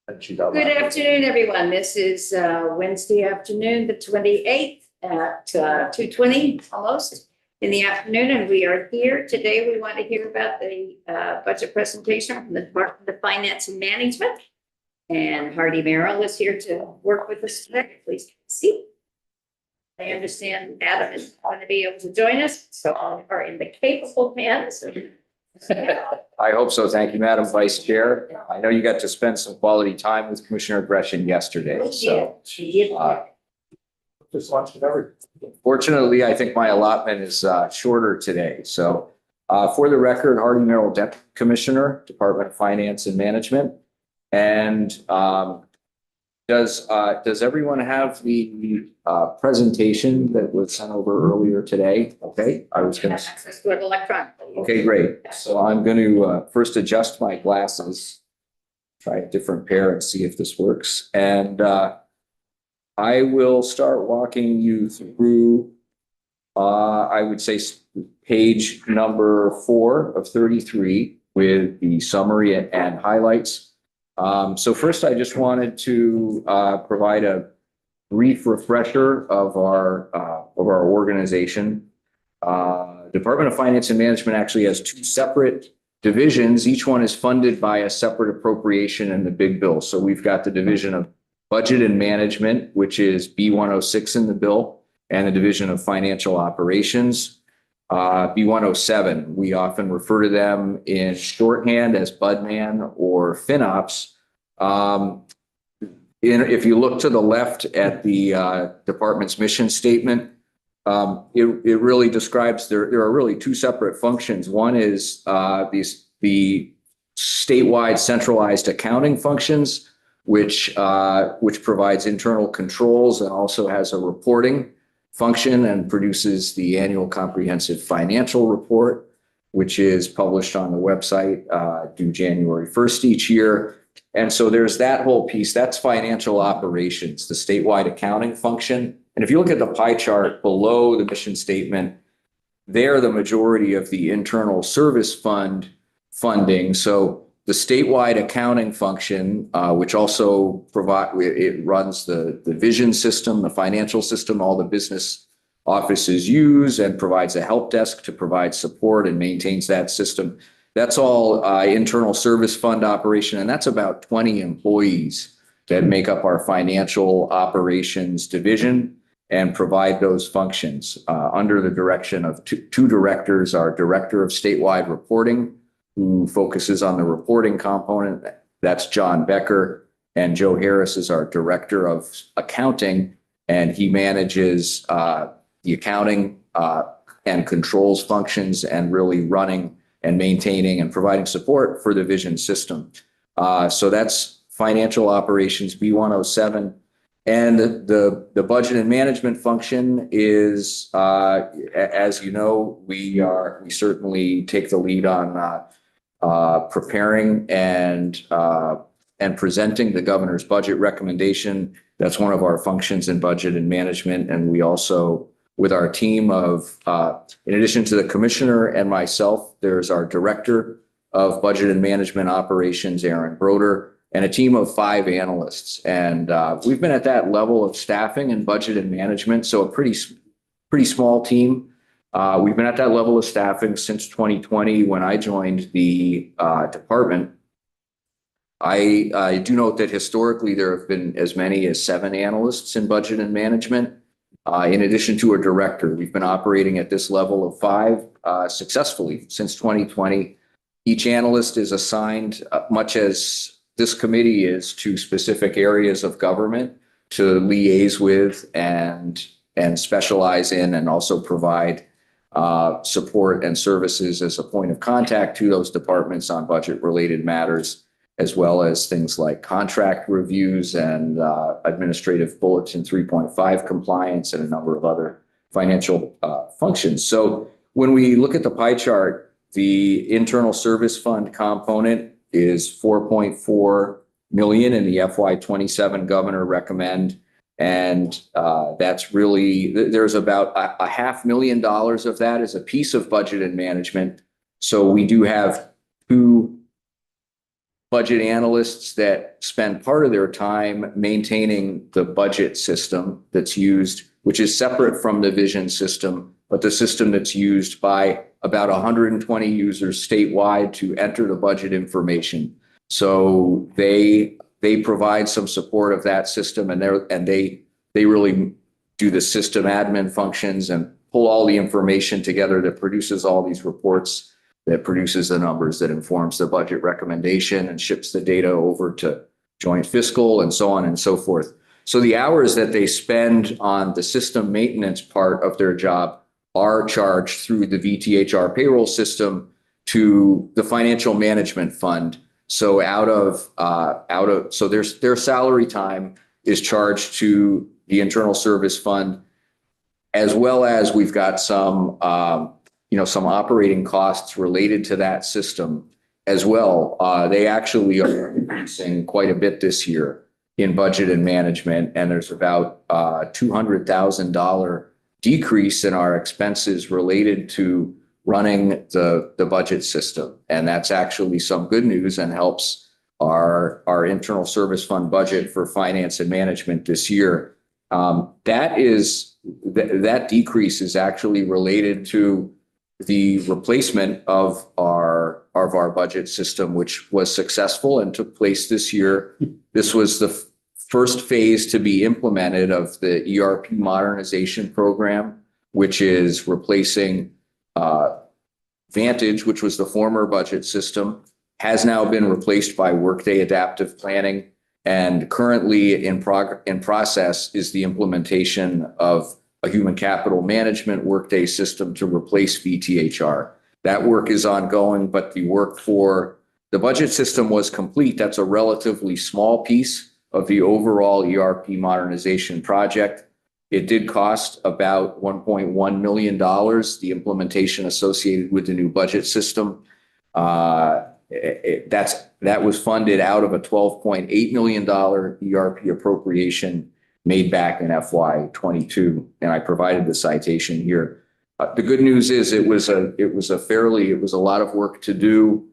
Good afternoon, everyone. This is Wednesday afternoon, the 28th at 2:20 almost in the afternoon, and we are here today. We want to hear about the budget presentation from the Department of Finance and Management. And Hardy Merrill is here to work with us today. Please see. I understand Adam is going to be able to join us, so all are in the capable hands. I hope so. Thank you, Madam Vice Chair. I know you got to spend some quality time with Commissioner Gresham yesterday, so. Just watching everything. Fortunately, I think my allotment is shorter today. So for the record, Hardy Merrill, Deputy Commissioner, Department of Finance and Management. And does everyone have the presentation that was sent over earlier today? Okay, I was going to. Access to it electronically. Okay, great. So I'm going to first adjust my glasses, try a different pair and see if this works. And I will start walking you through, I would say, page number 4 of 33 with the summary and highlights. So first, I just wanted to provide a brief refresher of our organization. Department of Finance and Management actually has 2 separate divisions. Each one is funded by a separate appropriation in the big bill. So we've got the Division of Budget and Management, which is B106 in the bill, and the Division of Financial Operations, B107. We often refer to them in shorthand as BudMan or FinOps. If you look to the left at the department's mission statement, it really describes there are really 2 separate functions. One is the statewide centralized accounting functions, which provides internal controls and also has a reporting function and produces the annual comprehensive financial report, which is published on the website due January 1st each year. And so there's that whole piece. That's financial operations, the statewide accounting function. And if you look at the pie chart below the mission statement, they're the majority of the internal service fund funding. So the statewide accounting function, which also runs the vision system, the financial system, all the business offices use, and provides a help desk to provide support and maintains that system. That's all internal service fund operation, and that's about 20 employees that make up our financial operations division and provide those functions under the direction of two directors, our Director of Statewide Reporting, who focuses on the reporting component. That's John Becker. And Joe Harris is our Director of Accounting, and he manages the accounting and controls functions and really running and maintaining and providing support for the vision system. So that's financial operations, B107. And the budget and management function is, as you know, we certainly take the lead on preparing and presenting the governor's budget recommendation. That's one of our functions in budget and management. And we also, with our team of, in addition to the commissioner and myself, there's our Director of Budget and Management Operations, Aaron Broder, and a team of 5 analysts. And we've been at that level of staffing in budget and management, so a pretty small team. We've been at that level of staffing since 2020 when I joined the department. I do note that historically there have been as many as 7 analysts in budget and management. In addition to a director, we've been operating at this level of 5 successfully since 2020. Each analyst is assigned, much as this committee is, to specific areas of government to liaise with and specialize in, and also provide support and services as a point of contact to those departments on budget-related matters, as well as things like contract reviews and administrative bulletin 3.5 compliance and a number of other financial functions. So when we look at the pie chart, the internal service fund component is $4.4 million in the FY27 governor recommend. And that's really, there's about a $500,000 of that as a piece of budget and management. So we do have two budget analysts that spend part of their time maintaining the budget system that's used, which is separate from the vision system, but the system that's used by about 120 users statewide to enter the budget information. So they provide some support of that system, and they really do the system admin functions and pull all the information together that produces all these reports, that produces the numbers, that informs the budget recommendation and ships the data over to joint fiscal and so on and so forth. So the hours that they spend on the system maintenance part of their job are charged through the VTHR payroll system to the financial management fund. So so their salary time is charged to the internal service fund, as well as we've got some some operating costs related to that system as well. They actually are increasing quite a bit this year in budget and management, and there's about $200,000 decrease in our expenses related to running the budget system. And that's actually some good news and helps our internal service fund budget for finance and management this year. That decrease is actually related to the replacement of our budget system, which was successful and took place this year. This was the first phase to be implemented of the ERP modernization program, which is replacing Vantage, which was the former budget system, has now been replaced by Workday Adaptive Planning. And currently in process is the implementation of a human capital management Workday system to replace VTHR. That work is ongoing, but the work for the budget system was complete. That's a relatively small piece of the overall ERP modernization project. It did cost about $1.1 million, the implementation associated with the new budget system. That was funded out of a $12.8 million ERP appropriation made back in FY22, and I provided the citation here. The good news is it was a lot of work to do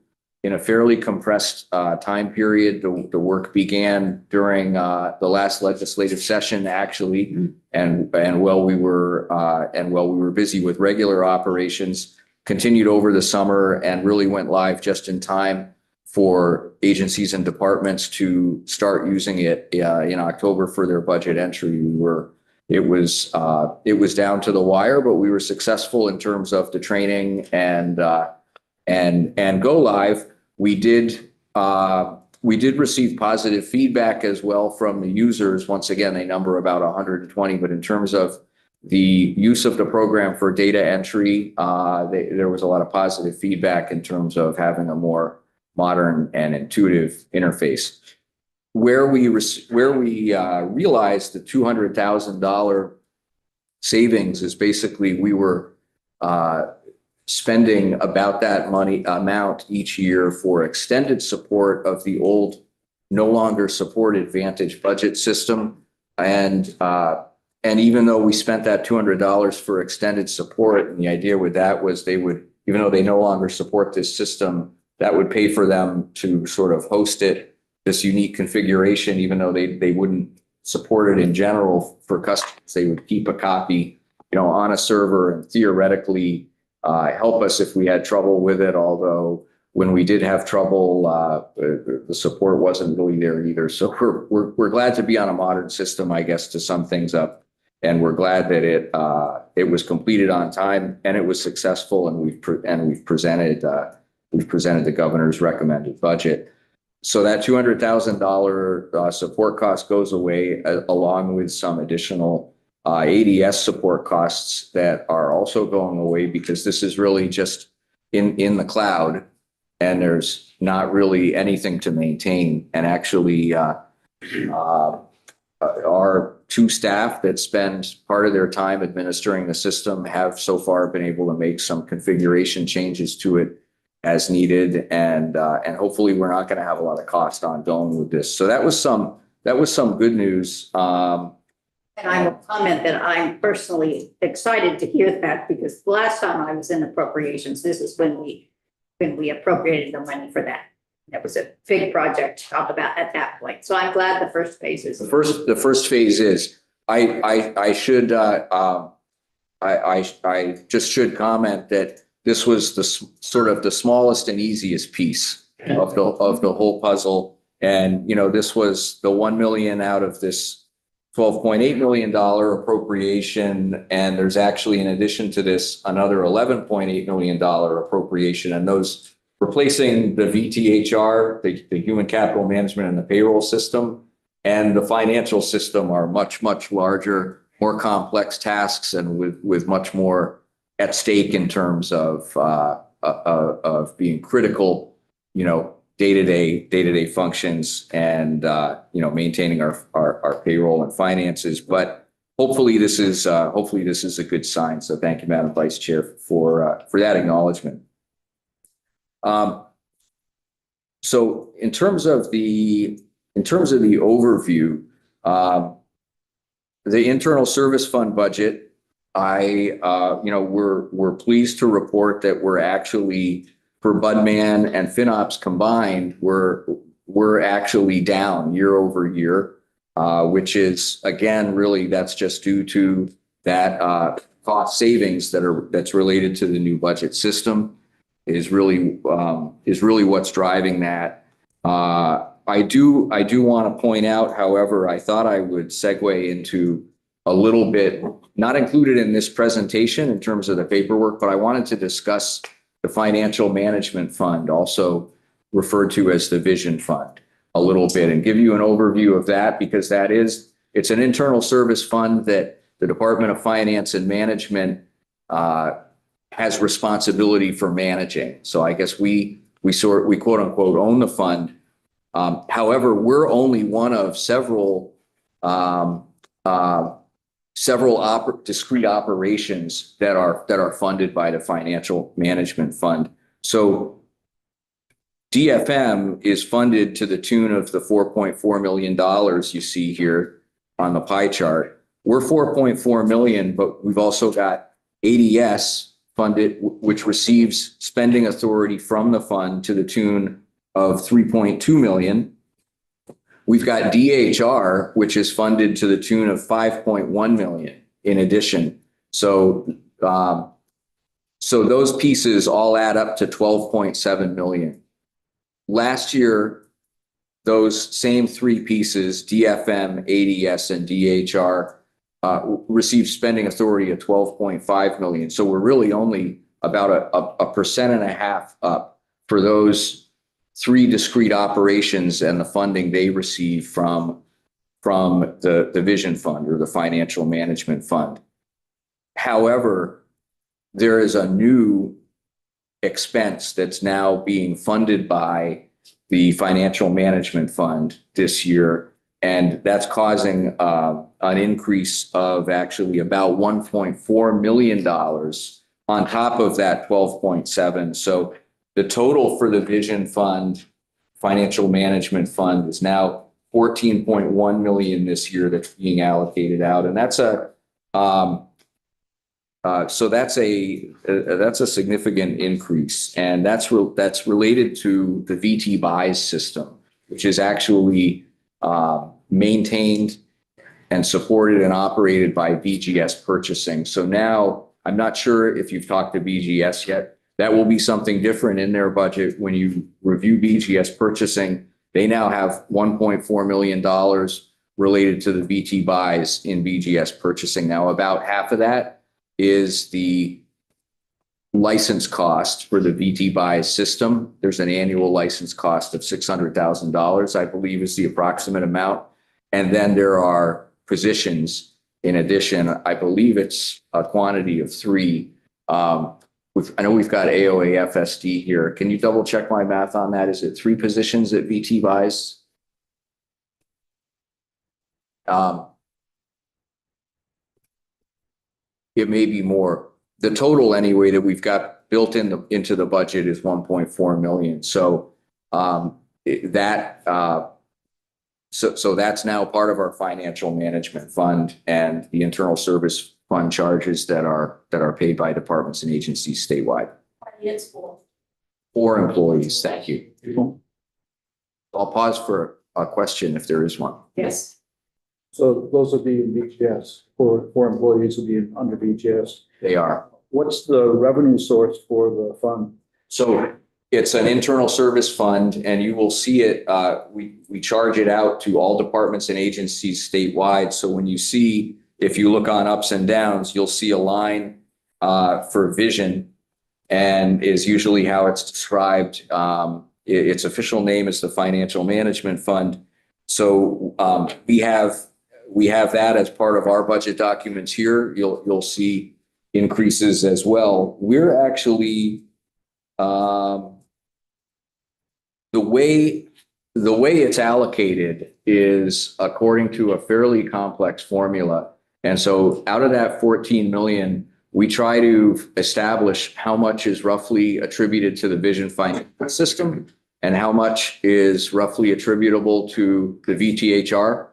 in a fairly compressed time period. The work began during the last legislative session, actually, and while we were busy with regular operations, continued over the summer and really went live just in time for agencies and departments to start using it in October for their budget entry. It was down to the wire, but we were successful in terms of the training and go live. We did receive positive feedback as well from the users. Once again, they number about 120, but in terms of the use of the program for data entry, there was a lot of positive feedback in terms of having a more modern and intuitive interface. Where we realized the $200,000 savings is basically we were spending about that amount each year for extended support of the old, no longer supported Vantage budget system. And even though we spent that $200 for extended support, and the idea with that was they would, even though they no longer support this system, that would pay for them to sort of host it, this unique configuration, even though they wouldn't support it in general for customers. They would keep a copy, on a server and theoretically help us if we had trouble with it. Although when we did have trouble, the support wasn't really there either. So we're glad to be on a modern system, I guess, to sum things up. And we're glad that it was completed on time and it was successful. And we've presented the governor's recommended budget. So that $200,000 support cost goes away, along with some additional ADS support costs that are also going away, because this is really just in the cloud and there's not really anything to maintain. And actually, our two staff that spend part of their time administering the system have so far been able to make some configuration changes to it as needed, and hopefully we're not going to have a lot of cost ongoing with this. So that was some good news. And I will comment that I'm personally excited to hear that, because the last time I was in appropriations, this is when we appropriated the money for that. That was a big project to talk about at that point. So I'm glad the first phase is. The first phase is, I should, I just should comment that this was the sort of the smallest and easiest piece of the whole puzzle. And, you know, this was the 1 million out of this $12.8 million appropriation. And there's actually, in addition to this, another $11.8 million appropriation. And those replacing the VTHR, the human capital management and the payroll system, and the financial system are much, much larger, more complex tasks, and with much more at stake in terms of being critical, you know, day-to-day functions and, you know, maintaining our payroll and finances. But hopefully this is a good sign. So thank you, Madam Vice Chair, for that acknowledgement. So in terms of the overview, the internal service fund budget, you know, we're pleased to report that we're actually, for Budman and FinOps combined, we're actually down year over year, which is, again, really, that's just due to that cost savings that's related to the new budget system is really what's driving that. I do want to point out, however, I thought I would segue into a little bit, not included in this presentation in terms of the paperwork, but I wanted to discuss the financial management fund, also referred to as the vision fund, a little bit, and give you an overview of that, because it's an internal service fund that the Department of Finance and Management has responsibility for managing. So I guess we quote unquote own the fund. However, we're only one of several discrete operations that are funded by the Financial Management Fund. So DFM is funded to the tune of the $4.4 million you see here on the pie chart. We're 4.4 million, but we've also got ADS funded, which receives spending authority from the fund to the tune of 3.2 million. We've got DHR, which is funded to the tune of 5.1 million in addition. So those pieces all add up to 12.7 million. Last year, those same three pieces, DFM, ADS, and DHR, received spending authority of 12.5 million. So we're really only about a 1.5% up for those three discrete operations and the funding they receive from the Vision Fund or the Financial Management Fund. However, there is a new expense that's now being funded by the Financial Management Fund this year, and that's causing an increase of actually about $1.4 million on top of that 12.7. So the total for the Vision Fund, Financial Management Fund, is now 14.1 million this year that's being allocated out, and that's a significant increase, and that's related to the VT buys system, which is actually maintained and supported and operated by BGS Purchasing. So now, I'm not sure if you've talked to BGS yet. That will be something different in their budget. When you review BGS Purchasing, they now have $1.4 million related to the VT buys in BGS Purchasing. Now, about half of that is the license cost for the VT buys system. There's an annual license cost of $600,000, I believe, is the approximate amount. And then there are positions in addition. I believe it's a quantity of 3. I know we've got AOA FSD here. Can you double check my math on that? Is it 3 positions at VT buys? It may be more. The total anyway that we've got built into the budget is 1.4 million. So so that's now part of our Financial Management Fund and the internal service fund charges that are paid by departments and agencies statewide. It's 4. 4 employees, thank you. I'll pause for a question if there is one. Yes. So those would be in BGS for employees would be under BGS. They are. What's the revenue source for the fund? So it's an internal service fund and you will see it, we charge it out to all departments and agencies statewide. So when you see, if you look on ups and downs, you'll see a line for vision and is usually how it's described. Its official name is the Financial Management Fund. So we have that as part of our budget documents here. You'll see increases as well. We're actually the way it's allocated is according to a fairly complex formula. And so out of that 14 million, we try to establish how much is roughly attributed to the vision financial system and how much is roughly attributable to the VTHR,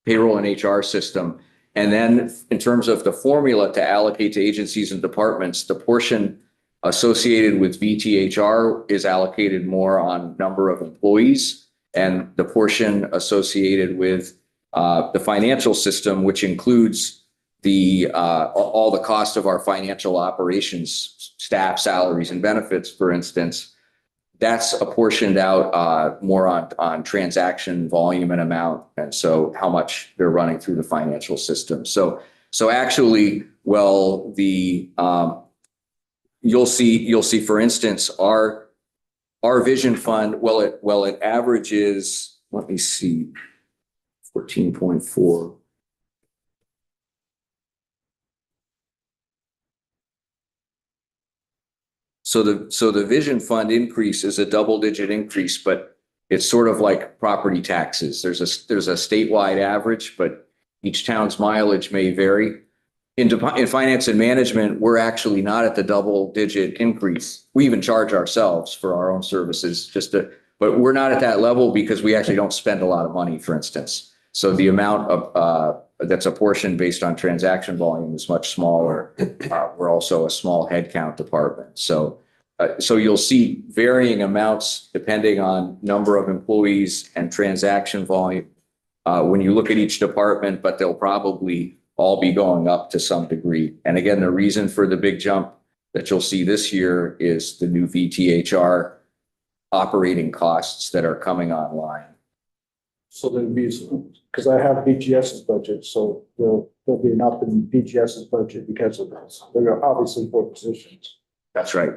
payroll and HR system. And then in terms of the formula to allocate to agencies and departments, the portion associated with VTHR is allocated more on number of employees, and the portion associated with the financial system, which includes all the cost of our financial operations, staff salaries and benefits, for instance, that's apportioned out more on transaction volume and amount, and so how much they're running through the financial system. So actually, well, you'll see, for instance, our vision fund, it averages, let me see, 14.4. So the vision fund increase is a double-digit increase, but it's sort of like property taxes. There's a statewide average, but each town's mileage may vary. In finance and management, we're actually not at the double-digit increase. We even charge ourselves for our own services, but we're not at that level because we actually don't spend a lot of money, for instance. So the amount of that's apportioned based on transaction volume is much smaller. We're also a small headcount department. So you'll see varying amounts depending on number of employees and transaction volume when you look at each department, but they'll probably all be going up to some degree. And again, the reason for the big jump that you'll see this year is the new VTHR operating costs that are coming online. So there'd be, because I have BGS's budget, so there'll be an up in BGS's budget because of this. There are obviously 4 positions. That's right.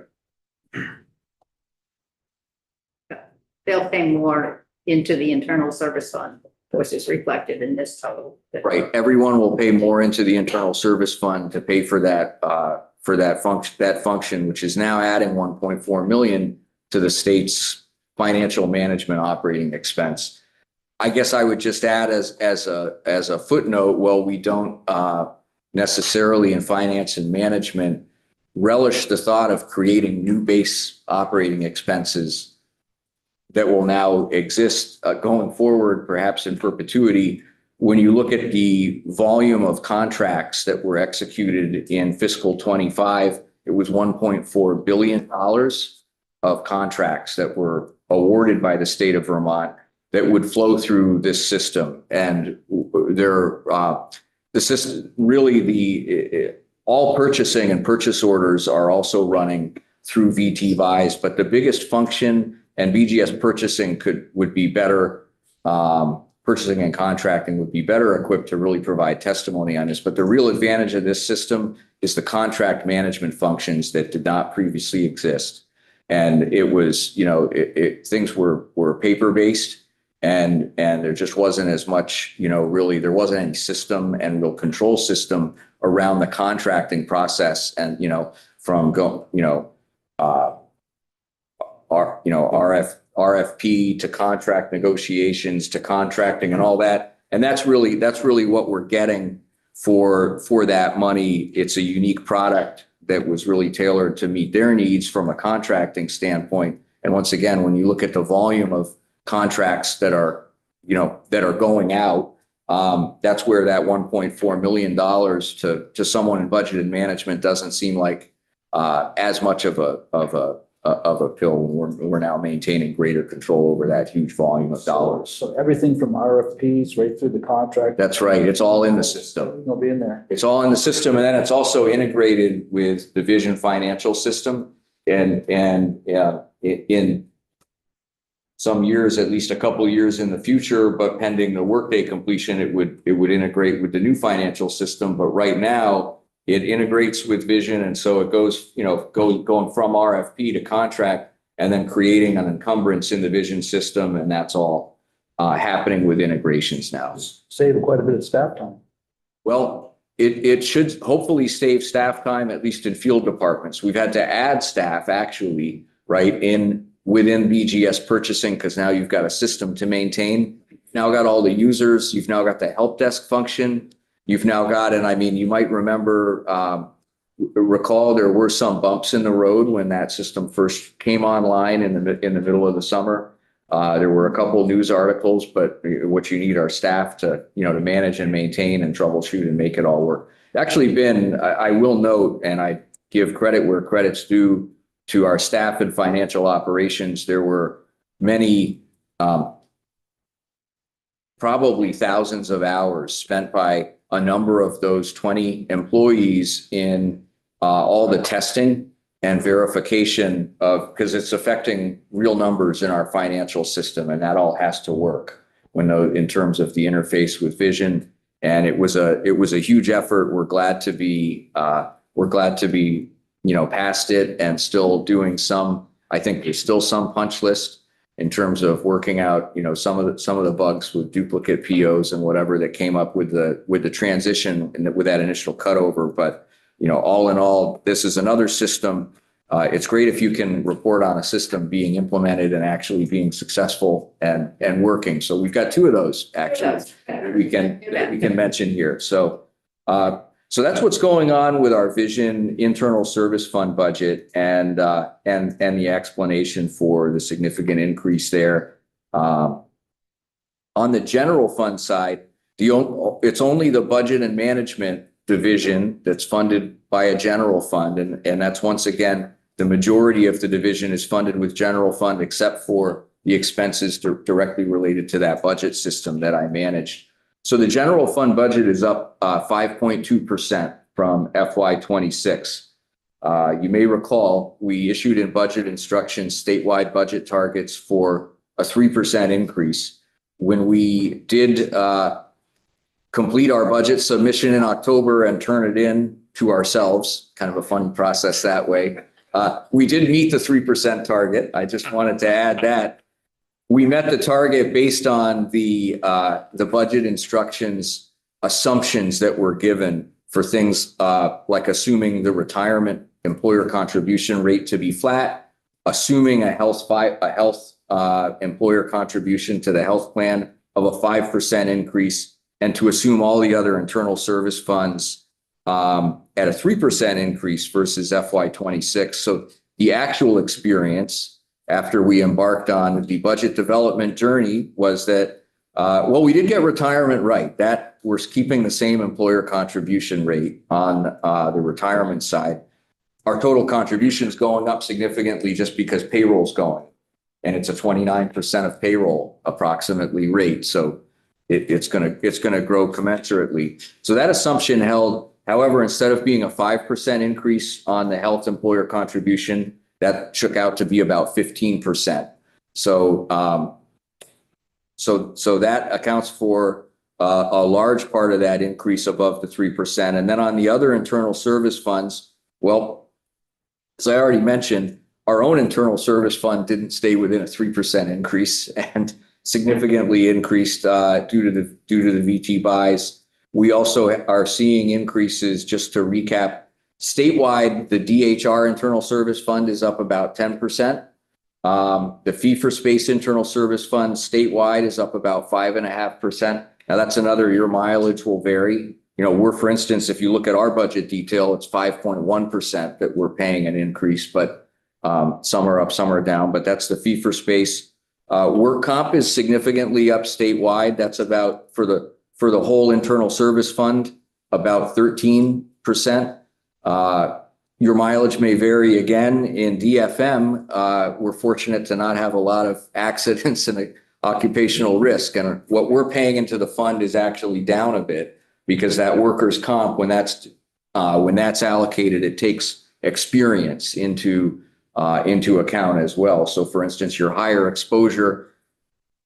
They'll pay more into the internal service fund, which is reflected in this total. Right. Everyone will pay more into the internal service fund to pay for that function, which is now adding 1.4 million to the state's financial management operating expense. I guess I would just add as a footnote, well, we don't necessarily in finance and management relish the thought of creating new base operating expenses that will now exist going forward, perhaps in perpetuity. When you look at the volume of contracts that were executed in fiscal 25, it was $1.4 billion of contracts that were awarded by the state of Vermont that would flow through this system. And the system really, all purchasing and purchase orders are also running through VT buys, but the biggest function and BGS purchasing would be better, purchasing and contracting would be better equipped to really provide testimony on this. But the real advantage of this system is the contract management functions that did not previously exist. And it was, things were paper-based and there just wasn't as much, really, there wasn't any system and real control system around the contracting process. And, from RFP to contract negotiations to contracting and all that. And that's really what we're getting for that money. It's a unique product that was really tailored to meet their needs from a contracting standpoint. And once again, when you look at the volume of contracts that are going out, that's where that $1.4 million to someone in budget and management doesn't seem like as much of of a pill. We're now maintaining greater control over that huge volume of dollars. So everything from RFPs right through the contract. That's right. It's all in the system. It'll be in there. It's all in the system, and then it's also integrated with the Vision financial system. And in some years, at least a couple of years in the future, but pending the workday completion, it would integrate with the new financial system. But right now, it integrates with Vision, and so it goes, going from RFP to contract, and then creating an encumbrance in the Vision system, and that's all happening with integrations now. Save quite a bit of staff time. Well, it should hopefully save staff time, at least in field departments. We've had to add staff actually, right, within BGS purchasing, because now you've got a system to maintain. You've now got all the users. You've now got the help desk function. You've now got, and I mean, you might recall there were some bumps in the road when that system first came online in the middle of the summer. There were a couple of news articles, but what you need are staff to manage and maintain and troubleshoot and make it all work. Actually I will note, and I give credit where credit's due to our staff in financial operations. There were many, probably thousands of hours spent by a number of those 20 employees in all the testing and verification because it's affecting real numbers in our financial system, and that all has to work in terms of the interface with Vision. And it was a huge effort. We're glad to be past it and still doing some. I think there's still some punch list in terms of working out some of the bugs with duplicate POs and whatever that came up with the transition and with that initial cutover. But all in all, this is another system. It's great if you can report on a system being implemented and actually being successful and working. So we've got two of those actually we can mention here. So that's what's going on with our Vision internal service fund budget and the explanation for the significant increase there. On the general fund side, it's only the budget and management division that's funded by a general fund. And that's, once again, the majority of the division is funded with general fund, except for the expenses directly related to that budget system that I manage. So the general fund budget is up 5.2% from FY26. You may recall we issued in budget instructions statewide budget targets for a 3% increase. When we did complete our budget submission in October and turn it in to ourselves, kind of a fun process that way, we did meet the 3% target. I just wanted to add that. We met the target based on the budget instructions assumptions that were given for things like assuming the retirement employer contribution rate to be flat, assuming a health employer contribution to the health plan of a 5% increase, and to assume all the other internal service funds at a 3% increase versus FY26. So the actual experience after we embarked on the budget development journey was that, we did get retirement right. That we're keeping the same employer contribution rate on the retirement side. Our total contributions going up significantly just because payroll's going, and it's a 29% of payroll approximately rate. So it's going to grow commensurately. So that assumption held. However, instead of being a 5% increase on the health employer contribution, that shook out to be about 15%. So that accounts for a large part of that increase above the 3%. And then on the other internal service funds, well, as I already mentioned, our own internal service fund didn't stay within a 3% increase and significantly increased due to the VT buys. We also are seeing increases, just to recap, statewide, the DHR internal service fund is up about 10%. The fee-for-space internal service fund statewide is up about 5.5%. Now that's another, your mileage will vary. For instance, if you look at our budget detail, it's 5.1% that we're paying an increase, but some are up, some are down, but that's the fee-for-space. Work comp is significantly up statewide. That's about, for the whole internal service fund, about 13%. Your mileage may vary. Again, in DFM, we're fortunate to not have a lot of accidents and occupational risk. And what we're paying into the fund is actually down a bit because that workers' comp, when that's allocated, it takes experience into account as well. So for instance, your higher exposure,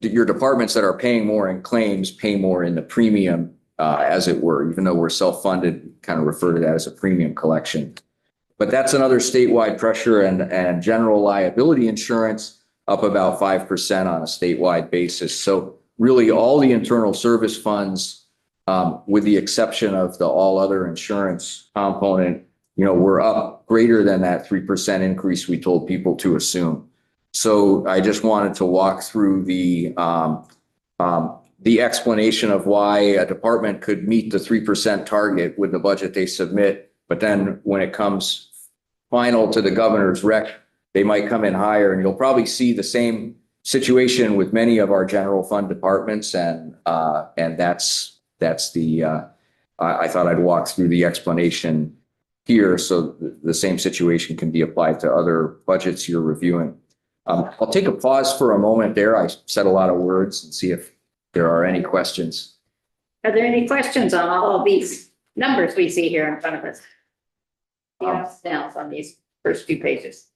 your departments that are paying more in claims pay more in the premium, as it were, even though we're self-funded, kind of refer to that as a premium collection. But that's another statewide pressure, and general liability insurance up about 5% on a statewide basis. So really all the internal service funds, with the exception of the all other insurance component, we're up greater than that 3% increase we told people to assume. So I just wanted to walk through the explanation of why a department could meet the 3% target with the budget they submit, but then when it comes final to the governor's rec, they might come in higher, and you'll probably see the same situation with many of our general fund departments, and that's the I thought I'd walk through the explanation here so the same situation can be applied to other budgets you're reviewing. I'll take a pause for a moment there. I said a lot of words, and see if there are any questions. Are there any questions on all of these numbers we see here in front of us? Downs on these first few pages.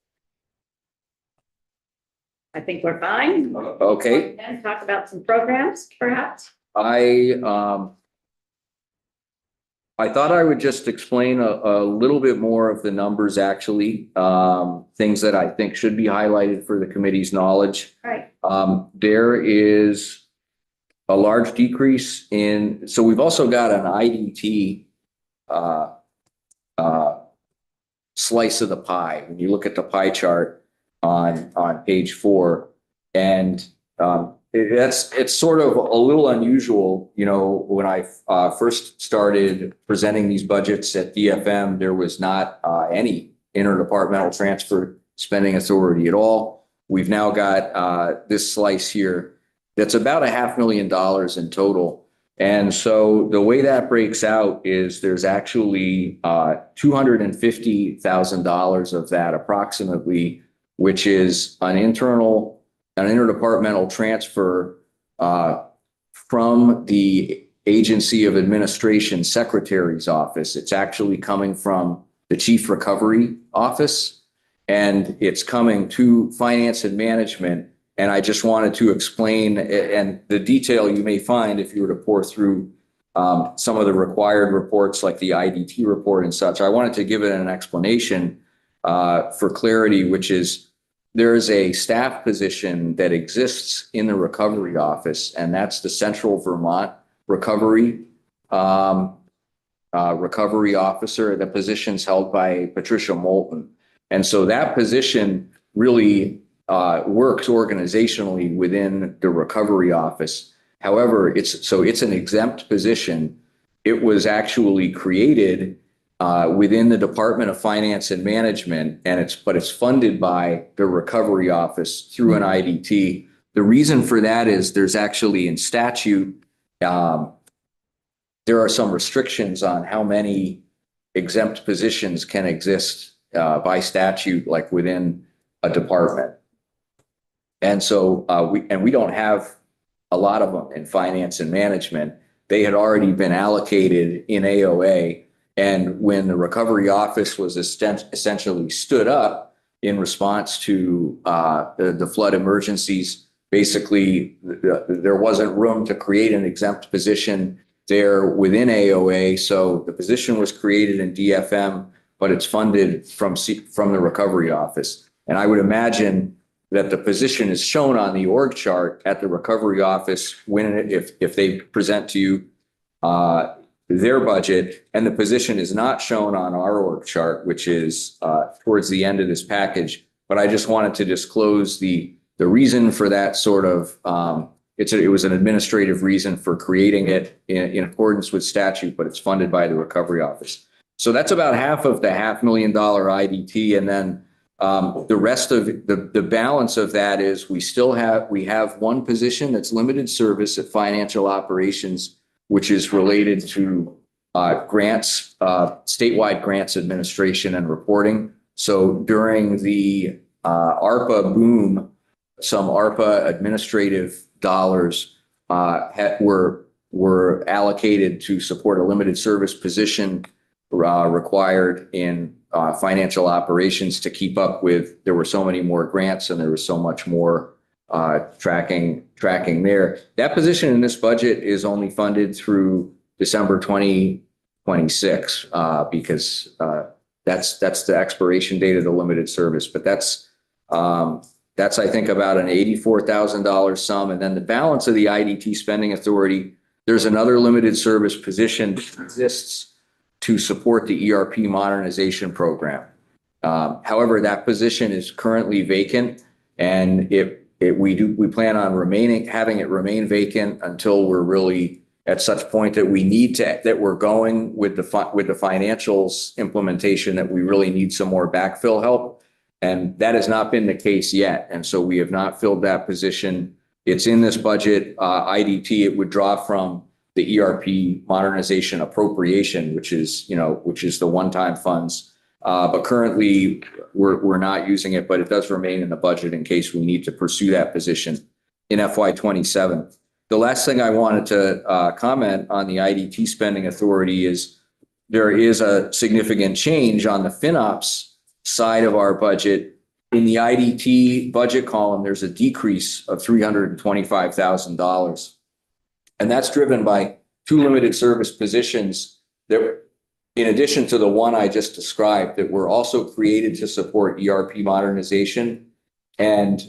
I think we're fine. Okay. And talk about some programs, perhaps. I thought I would just explain a little bit more of the numbers, actually, things that I think should be highlighted for the committee's knowledge. Right. There is a large decrease in, so we've also got an IDT slice of the pie. When you look at the pie chart on page 4, and it's sort of a little unusual. When I first started presenting these budgets at DFM, there was not any interdepartmental transfer spending authority at all. We've now got this slice here that's about $500,000 in total. And so the way that breaks out is there's actually $250,000 of that approximately, which is an interdepartmental transfer from the Agency of Administration Secretary's office. It's actually coming from the Chief Recovery Office, and it's coming to Finance and Management. And I just wanted to explain, and the detail you may find if you were to pour through some of the required reports like the IDT report and such. I wanted to give it an explanation for clarity, which is there is a staff position that exists in the recovery office, and that's the Central Vermont Recovery Officer. The position's held by Patricia Moulton. And so that position really works organizationally within the recovery office. However, it's an exempt position. It was actually created within the Department of Finance and Management, and it's funded by the recovery office through an IDT. The reason for that is there's actually in statute, there are some restrictions on how many exempt positions can exist by statute, like within a department. And so we don't have a lot of them in finance and management. They had already been allocated in AOA. And when the recovery office was essentially stood up in response to the flood emergencies, basically there wasn't room to create an exempt position there within AOA. So the position was created in DFM, but it's funded from the recovery office. And I would imagine that the position is shown on the org chart at the recovery office if they present to you their budget, and the position is not shown on our org chart, which is towards the end of this package. But I just wanted to disclose the reason for that sort of, it was an administrative reason for creating it in accordance with statute, but it's funded by the recovery office. So that's about half of the $500,000 IDT. And then the rest of the balance of that is we have one position that's limited service at financial operations, which is related to grants, statewide grants administration and reporting. So during the ARPA boom, some ARPA administrative dollars were allocated to support a limited service position required in financial operations to keep up with, there were so many more grants and there was so much more tracking there. That position in this budget is only funded through December 2026 because that's the expiration date of the limited service. But that's I think about an $84,000 sum. And then the balance of the IDT spending authority, there's another limited service position that exists to support the ERP modernization program. However, that position is currently vacant, and we plan on having it remain vacant until we're really at such point that we're going with the financials implementation, that we really need some more backfill help. And that has not been the case yet. And so we have not filled that position. It's in this budget. IDT, it would draw from the ERP modernization appropriation, which is the one-time funds. But currently we're not using it, but it does remain in the budget in case we need to pursue that position in FY27. The last thing I wanted to comment on the IDT spending authority is there is a significant change on the FinOps side of our budget. In the IDT budget column, there's a decrease of $325,000. And that's driven by two limited service positions that, in addition to the one I just described, that were also created to support ERP modernization. And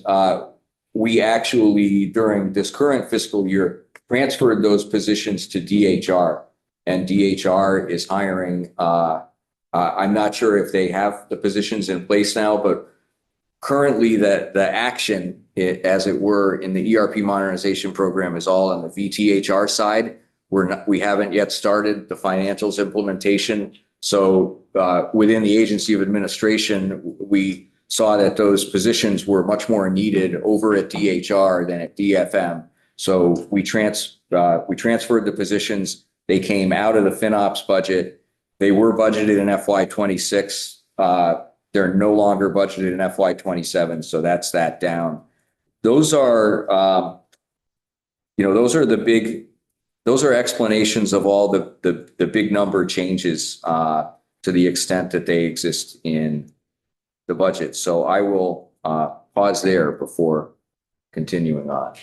we actually, during this current fiscal year, transferred those positions to DHR. And DHR is hiring, I'm not sure if they have the positions in place now, but currently the action, as it were, in the ERP modernization program is all on the VTHR side. We haven't yet started the financials implementation. So within the Agency of Administration, we saw that those positions were much more needed over at DHR than at DFM. So we transferred the positions. They came out of the FinOps budget. They were budgeted in FY26. They're no longer budgeted in FY27. So that's that down. Those are explanations of all the big number changes to the extent that they exist in the budget. So I will pause there before continuing on.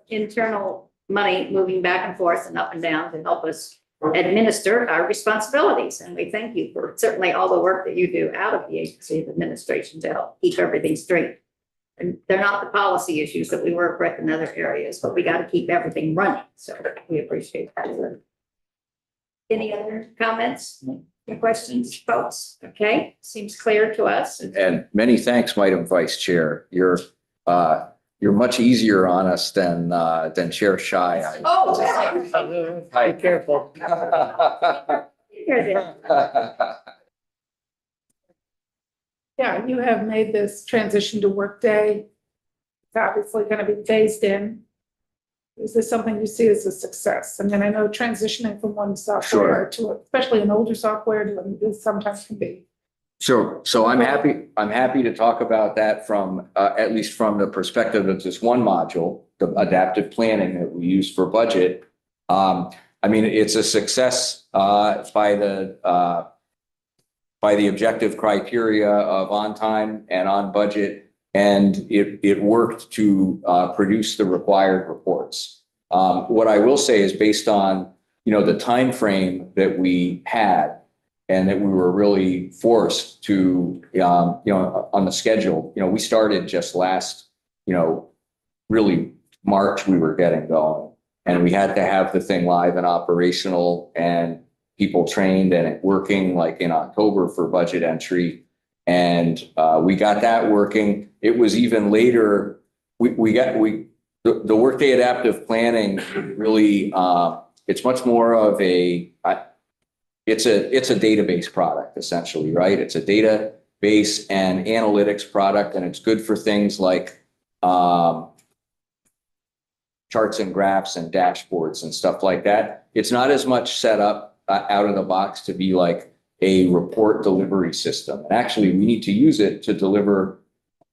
Internal money moving back and forth and up and down to help us administer our responsibilities. And we thank you for certainly all the work that you do out of the Agency of Administration to help keep everything straight. And they're not the policy issues that we work with in other areas, but we got to keep everything running. So we appreciate that. Any other comments or questions, folks? Okay, seems clear to us. And many thanks, Madam Vice Chair. You're much easier on us than Chair Shy. Oh, Hi. Be careful. Yeah, you have made this transition to Workday. It's obviously going to be phased in. Is this something you see as a success? I mean, I know transitioning from one software to, especially an older software, to sometimes can be. Sure. So I'm happy to talk about that from at least from the perspective of this one module, the adaptive planning that we use for budget. I mean, it's a success by the objective criteria of on time and on budget, and it worked to produce the required reports. What I will say is, based on the time frame that we had, and that we were really forced to on the schedule. We started just last really March. We were getting going, and we had to have the thing live and operational and people trained and it working like in October for budget entry. And we got that working. It was even later. The Workday Adaptive Planning really, it's much more of it's a database product, essentially, right? It's a database and analytics product, and it's good for things like charts and graphs and dashboards and stuff like that. It's not as much set up out of the box to be like a report delivery system. And actually, we need to use it to deliver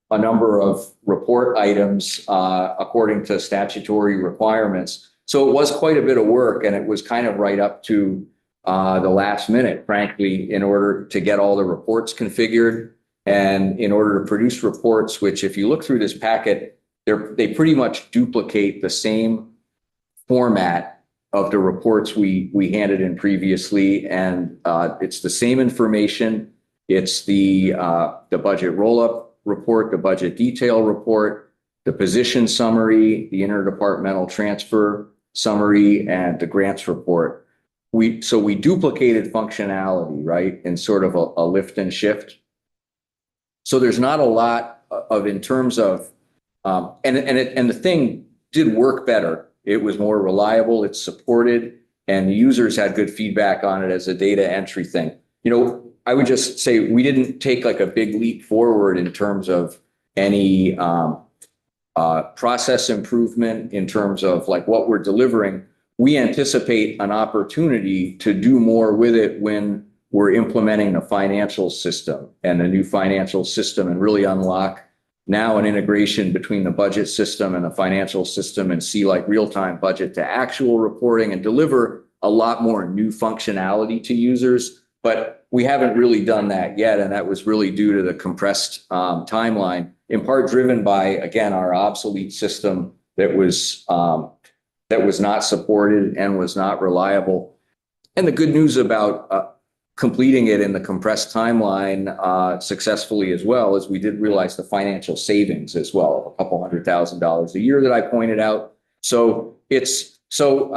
a number of report items according to statutory requirements. So it was quite a bit of work, and it was kind of right up to the last minute, frankly, in order to get all the reports configured and in order to produce reports, which if you look through this packet, they pretty much duplicate the same format of the reports we handed in previously. And it's the same information. It's the budget roll-up report, the budget detail report, the position summary, the interdepartmental transfer summary, and the grants report. So we duplicated functionality, right, in sort of a lift and shift. So there's not a lot of in terms of, and the thing did work better. It was more reliable, it's supported, and the users had good feedback on it as a data entry thing. You know, I would just say we didn't take like a big leap forward in terms of any process improvement in terms of like what we're delivering. We anticipate an opportunity to do more with it when we're implementing the financial system and the new financial system and really unlock now an integration between the budget system and the financial system and see like real-time budget to actual reporting and deliver a lot more new functionality to users. But we haven't really done that yet. And that was really due to the compressed timeline, in part driven by, again, our obsolete system that was not supported and was not reliable. And the good news about completing it in the compressed timeline successfully as well is we did realize the financial savings as well, a couple $100,000 a year that I pointed out. So so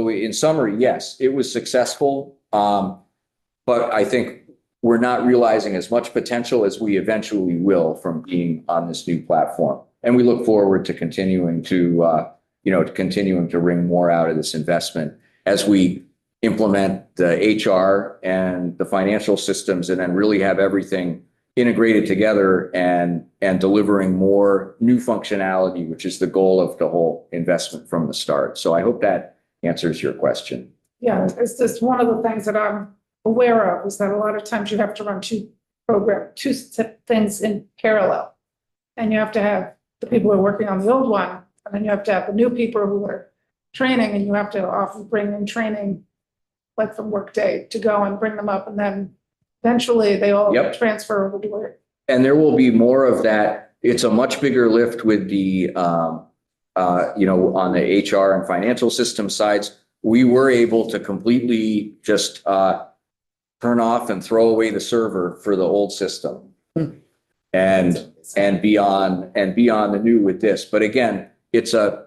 in summary, yes, it was successful. But I think we're not realizing as much potential as we eventually will from being on this new platform. And we look forward to continuing to wring more out of this investment as we implement the HR and the financial systems and then really have everything integrated together and delivering more new functionality, which is the goal of the whole investment from the start. So I hope that answers your question. Yeah, it's just one of the things that I'm aware of is that a lot of times you have to run two things in parallel. And you have to have the people who are working on the old one, and then you have to have the new people who are training, and you have to often bring in training like from Workday to go and bring them up, and then eventually they all transfer over to it. And there will be more of that. It's a much bigger lift with the, on the HR and financial system sides. We were able to completely just turn off and throw away the server for the old system and be on the new with this. But again, it's a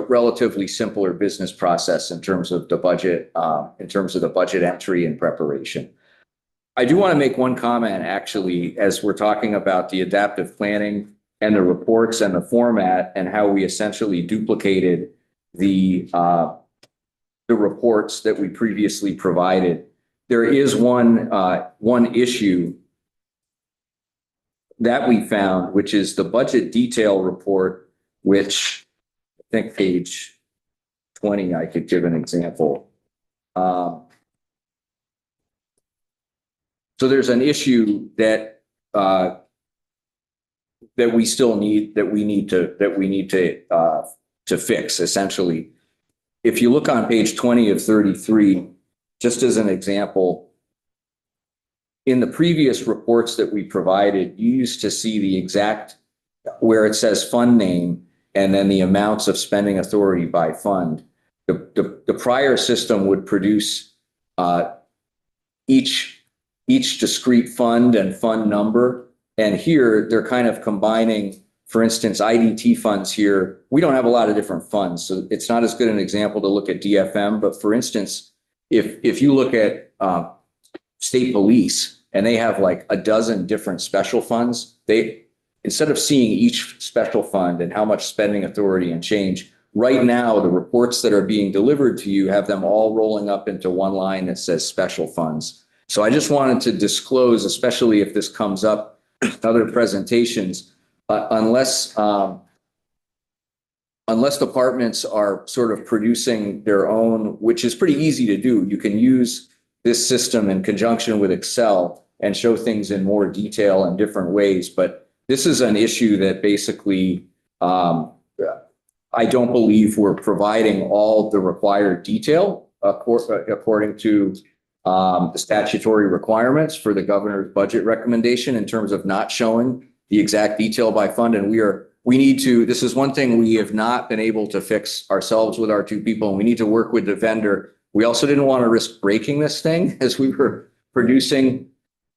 relatively simpler business process in terms of the budget, entry and preparation. I do want to make one comment, actually, as we're talking about the adaptive planning and the reports and the format and how we essentially duplicated the reports that we previously provided. There is one issue that we found, which is the budget detail report, which I think page 20, I could give an example. So there's an issue that we still need to fix, essentially. If you look on page 20 of 33, just as an example, in the previous reports that we provided, you used to see the exact where it says fund name and then the amounts of spending authority by fund. The prior system would produce each discrete fund and fund number. And here they're kind of combining, for instance, IDT funds here. We don't have a lot of different funds, so it's not as good an example to look at DFM. But for instance, if you look at state police and they have like a dozen different special funds, instead of seeing each special fund and how much spending authority and change, right now the reports that are being delivered to you have them all rolling up into one line that says special funds. So I just wanted to disclose, especially if this comes up in other presentations, unless departments are sort of producing their own, which is pretty easy to do, you can use this system in conjunction with Excel and show things in more detail in different ways. But this is an issue that basically, I don't believe we're providing all the required detail according to the statutory requirements for the governor's budget recommendation in terms of not showing the exact detail by fund. And we need to, this is one thing we have not been able to fix ourselves with our two people, and we need to work with the vendor. We also didn't want to risk breaking this thing as we were producing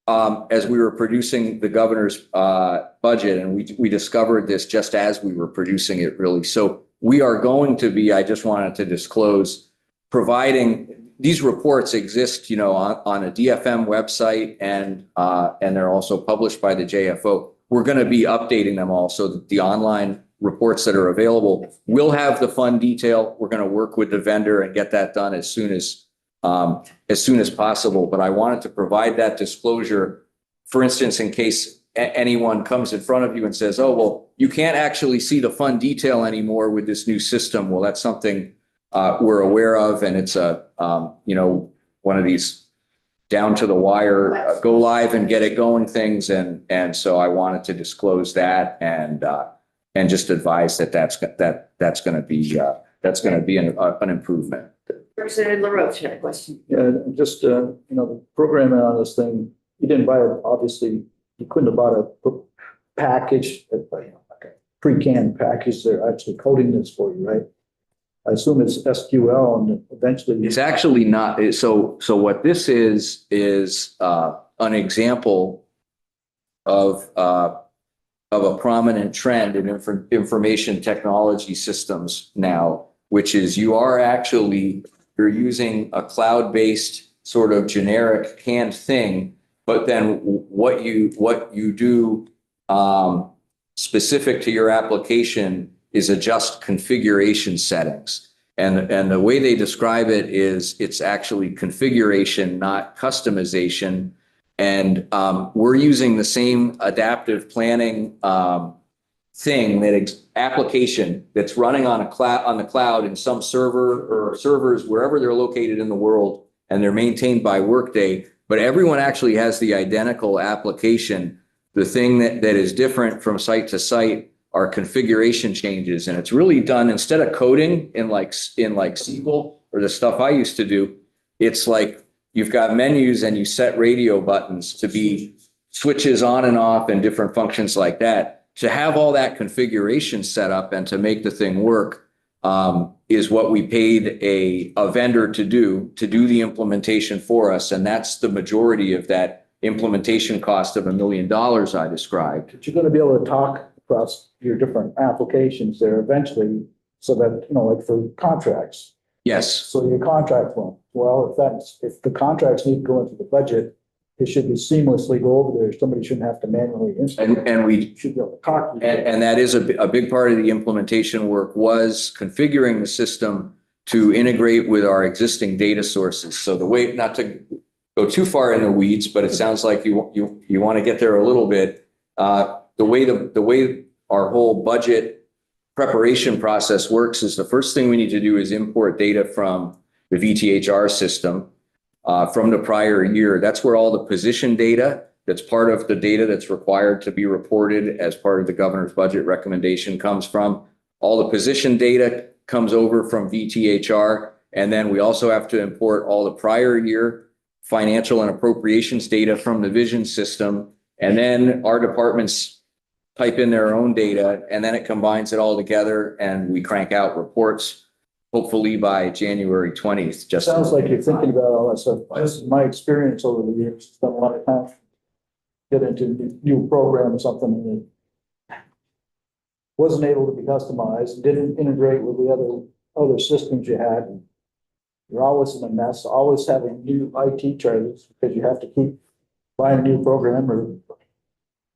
the governor's budget, and we discovered this just as we were producing it, really. So we are going to be, I just wanted to disclose, providing these reports exist, on a DFM website, and they're also published by the JFO. We're going to be updating them all so that the online reports that are available will have the fund detail. We're going to work with the vendor and get that done as soon as possible. But I wanted to provide that disclosure, for instance, in case anyone comes in front of you and says, "Oh, well, you can't actually see the fund detail anymore with this new system." Well, that's something we're aware of, and it's one of these down to the wire, go live and get it going things. And so I wanted to disclose that and just advise that's going to be an improvement. Representative LaRoche had a question. Yeah, just, the programming on this thing, you didn't buy it, obviously, you couldn't have bought a package, like a pre-canned package. They're actually coding this for you, right? I assume it's SQL and eventually. It's actually not. So what this is an example of a prominent trend in information technology systems now, which is you're using a cloud-based sort of generic canned thing, but then what you do specific to your application is adjust configuration settings. And the way they describe it is it's actually configuration, not customization. And we're using the same adaptive planning application that's running on the cloud in some server or servers wherever they're located in the world, and they're maintained by Workday. But everyone actually has the identical application. The thing that is different from site to site are configuration changes, and it's really done instead of coding in like SQL or the stuff I used to do. It's like you've got menus and you set radio buttons to be switches on and off and different functions like that. To have all that configuration set up and to make the thing work is what we paid a vendor to do the implementation for us, and that's the majority of that implementation cost of $1 million I described. But you're going to be able to talk across your different applications there eventually, so that, like for contracts. Yes. So your contract one, well, if the contracts need to go into the budget, it should be seamlessly go over there. Somebody shouldn't have to manually install. And we should be able to talk. And that is a big part of the implementation work, was configuring the system to integrate with our existing data sources. So the way, not to go too far in the weeds, but it sounds like you want to get there a little bit. The way our whole budget preparation process works is the first thing we need to do is import data from the VTHR system from the prior year. That's where all the position data, that's part of the data that's required to be reported as part of the governor's budget recommendation, comes from. All the position data comes over from VTHR. And then we also have to import all the prior year financial and appropriations data from the vision system. And then our departments type in their own data, and then it combines it all together, and we crank out reports, hopefully by January 20th. Just sounds like you're thinking about all that stuff. This is my experience over the years. Spent a lot of time get into a new program or something, and it wasn't able to be customized, didn't integrate with the other systems you had. You're always in a mess, always having new IT charges because you have to keep buying a new program or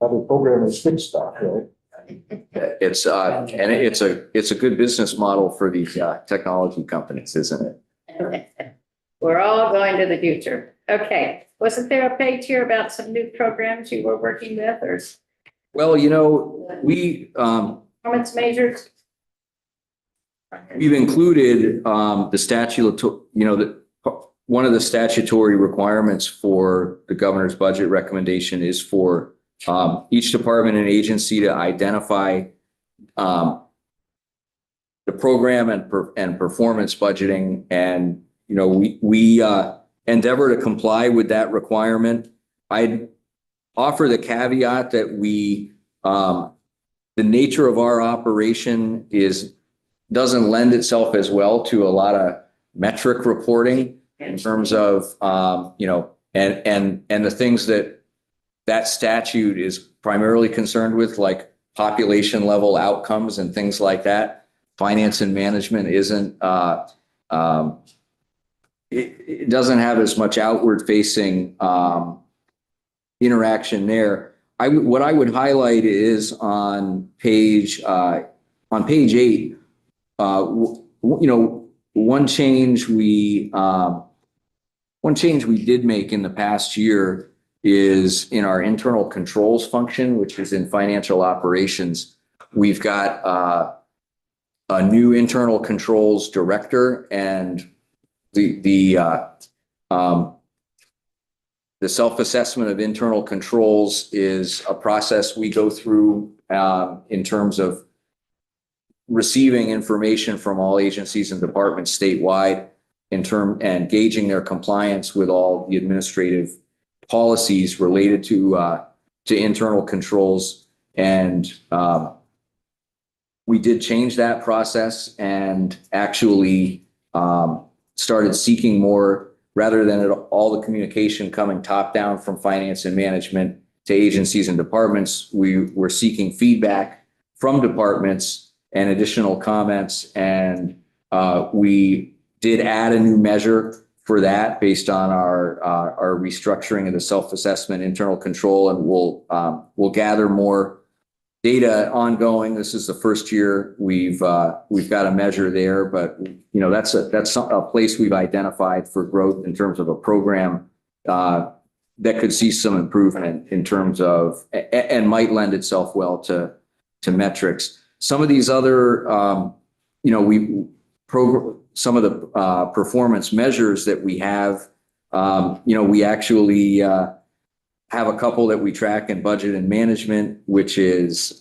have a program that fix stuff, right? It's a good business model for these technology companies, isn't it? We're all going to the future. Okay, wasn't there a page here about some new programs you were working with, or Well, we, Performance measures? we've included, the statute, one of the statutory requirements for the governor's budget recommendation is for, each department and agency to identify, the program and performance budgeting. And, we endeavor to comply with that requirement. I'd offer the caveat that the nature of our operation doesn't lend itself as well to a lot of metric reporting in terms of, and the things that statute is primarily concerned with, like population level outcomes and things like that. Finance and management isn't, it doesn't have as much outward facing interaction there. What I would highlight is on page 8, one change we did make in the past year is in our internal controls function, which is in financial operations. We've got a new internal controls director, and the self-assessment of internal controls is a process we go through in terms of receiving information from all agencies and departments statewide and gauging their compliance with all the administrative policies related to internal controls. And we did change that process and actually started seeking more, rather than all the communication coming top down from finance and management to agencies and departments. We were seeking feedback from departments and additional comments. And we did add a new measure for that based on our restructuring of the self-assessment internal control. And we'll gather more data ongoing. This is the first year we've got a measure there, but that's a place we've identified for growth in terms of a program that could see some improvement in terms of and might lend itself well to metrics. Some of these other some of the performance measures that we have, we actually have a couple that we track in budget and management, which is,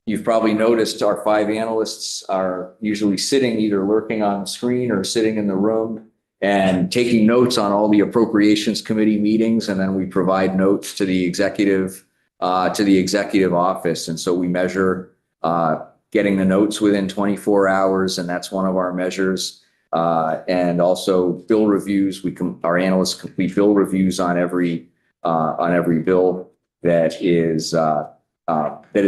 you've probably noticed our 5 analysts are usually sitting, either lurking on the screen or sitting in the room and taking notes on all the appropriations committee meetings. And then we provide notes to the executive office. And so we measure getting the notes within 24 hours. And that's one of our measures. And also bill reviews. Our analysts complete bill reviews on every bill that is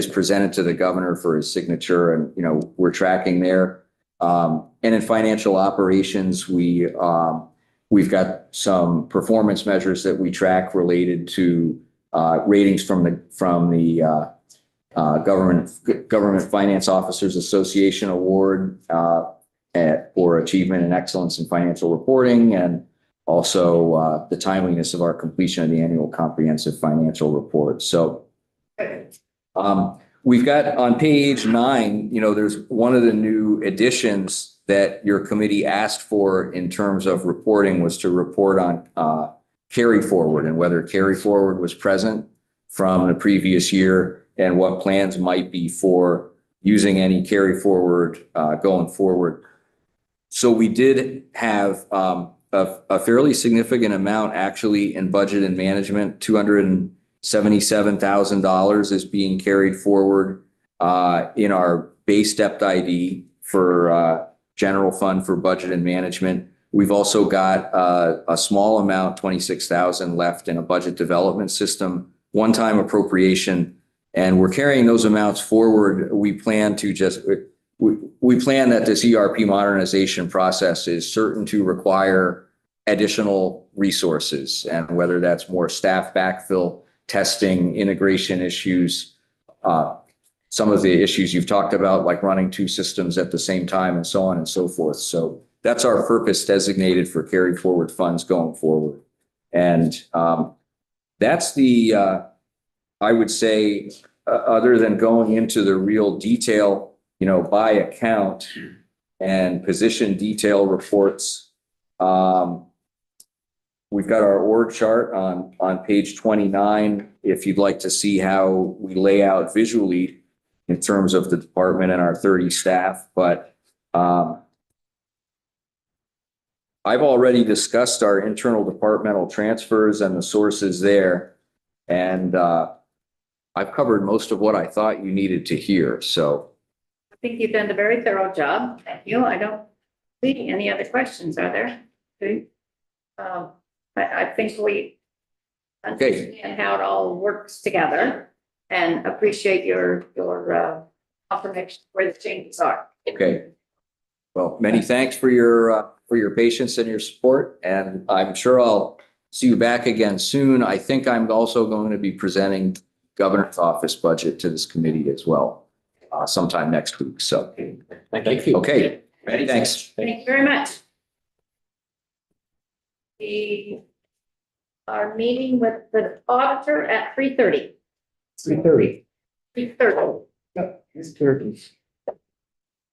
presented to the governor for his signature. And, we're tracking there. And in financial operations, we've got some performance measures that we track related to ratings from the Government Finance Officers Association Award for achievement and excellence in financial reporting, and also the timeliness of our completion of the annual comprehensive financial report. So we've got on page 9, there's one of the new additions that your committee asked for in terms of reporting was to report on carry forward and whether carry forward was present from the previous year and what plans might be for using any carry forward going forward. So we did have a fairly significant amount actually in budget and management. $277,000 is being carried forward in our base depth ID for general fund for budget and management. We've also got a small amount, $26,000 left in a budget development system, one-time appropriation, and we're carrying those amounts forward. We plan that this ERP modernization process is certain to require additional resources, and whether that's more staff backfill, testing, integration issues, some of the issues you've talked about, like running 2 systems at the same time and so on and so forth. So that's our purpose designated for carry forward funds going forward. And that's I would say, other than going into the real detail, by account and position detail reports, we've got our org chart on page 29, if you'd like to see how we lay out visually in terms of the department and our 30 staff. But I've already discussed our internal departmental transfers and the sources there. And I've covered most of what I thought you needed to hear. So I think you've done a very thorough job. Thank you. I don't see any other questions, are there? Okay. I think we understand how it all works together and appreciate your confirmation where the changes are. okay. Well, many thanks for your patience and your support, and I'm sure I'll see you back again soon. I think I'm also going to be presenting governor's office budget to this committee as well, sometime next week. So, Thank you. okay, many thanks. Thank you very much. Our meeting with the auditor at 3:30. 3:30. 3:30. Yep, it's turkey.